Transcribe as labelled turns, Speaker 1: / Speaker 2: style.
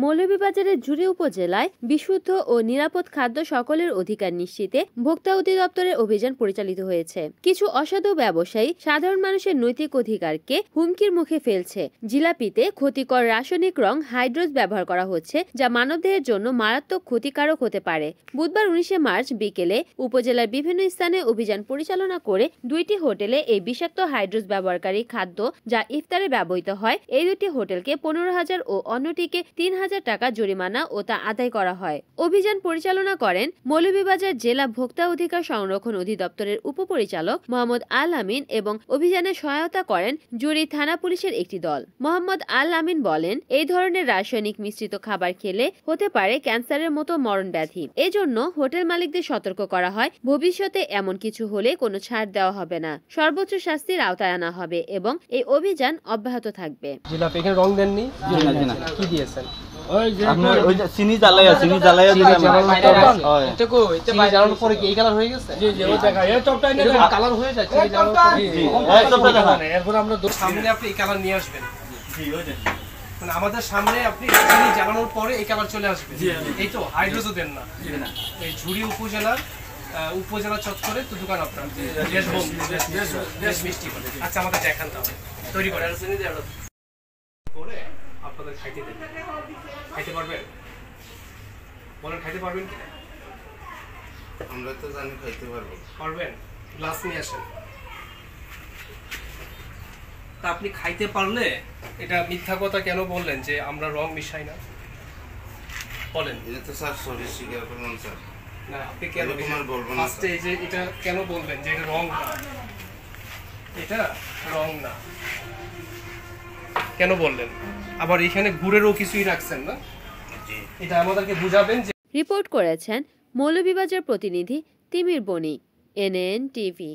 Speaker 1: মৌলভীবাজারের জুড়ি উপজেলায় বিশুদ্ধ ও নিরাপদ খাদ্য সকলের অধিকার নিশ্চিতে ভোক্তা অধিদপ্তরের অভিযান পরিচালিত হয়েছে। কিছু অসাধু ব্যবসায়ী সাধারণ মানুষের নৈতিক অধিকারকে হুমকির মুখে ফেলছে। জিলাপিতে ক্ষতিকর রাসায়নিক রং হাইড্রোজ ব্যবহার করা হচ্ছে, যা মানবদেহের জন্য মারাত্মক ক্ষতিকারক হতে পারে। বুধবার 19 মার্চ বিকেলে উপজেলার বিভিন্ন স্থানে অভিযান পরিচালনা করে 2টি হোটেলে এই বিষাক্ত হাইড্রোজ ব্যবহারকারী খাদ্য যা ইফতারে ব্যবহৃত হয়, এই 2টি হোটেলকে 15,000 ও অন্যটিকে 3,000 টাকা জরিমানা ও তা আদায় করা হয়। অভিযান পরিচালনা করেন মৌলভীবাজার জেলা ভোক্তা অধিকার সংরক্ষণ অধিদপ্তরের উপপরিচালক মোহাম্মদ আল আমিন এবং অভিযানে সহায়তা করেন জুড়ি থানা পুলিশের একটি দল। মোহাম্মদ আল আমিন বলেন, এই ধরনের রাসায়নিক মিশ্রিত খাবার খেলে হতে পারে ক্যান্সারের মতো মরণ ব্যাধি। এজন্য হোটেল মালিকদের সতর্ক করা হয়, ভবিষ্যতে এমন কিছু হলে কোনো ছাড় দেওয়া হবে না, সর্বোচ্চ শাস্তির আওতায় আনা হবে এবং এই অভিযান অব্যাহত থাকবে।
Speaker 2: জিলাপি এখানে রং দেননি? কি দিয়েছেন?
Speaker 3: আপনার ওই যে চিনি জ্বালাইয়া দিলাম।
Speaker 2: এটা কই? এটা চিনি জ্বালানোর পরে কি এই কালার হয়ে গেছে?
Speaker 3: জি জি, ওই দেখা এই টপটা এনে
Speaker 2: কালার হয়ে যায় চিনি জ্বালানোর পরে।
Speaker 3: জি এই টপটা দেখা।
Speaker 2: এরপর আমরা সামনে আপনি এই কালার নিয়ে আসবেন।
Speaker 3: জি ওই যে
Speaker 2: মানে আমাদের সামনে আপনি চিনি জ্বালানোর পরে এই কালার চলে আসবে। এই তো হাইড্রোজও দেন না। এই ঝুড়ি উপজেলা চত্বরে তো দোকান আপনার দেশ মিষ্টি। আচ্ছা আমাদের দেখান তাহলে তৈরি করে করে আপনাদের খাইতে দেন। খাইতে পারবেন? বলেন খাইতে পারবেন কি?
Speaker 4: আমরা তো জানি খাইতে পারবো।
Speaker 2: পারবেন? গ্লাস নিয়ে আসেন। তা আপনি খাইতে পারলে এটা মিথ্যা কথা কেন বললেন যে আমরা রং মিশাই না? বলেন।
Speaker 4: এটা তো স্যার সরি স্বীকার করলাম স্যার।
Speaker 2: না আপনি কেন
Speaker 4: বলবেন?
Speaker 2: ফার্স্টে এই যে এটা কেন বলবেন যে এটা রং না? এটা রং না কেন বললেন? আবার এখানে গুড়েরও কিছুই রাখছেন না, এটা আমাদেরকে বুঝাবেন।
Speaker 1: রিপোর্ট করেছেন মৌলভীবাজার প্রতিনিধি তিমির বণিক, NN টিভি।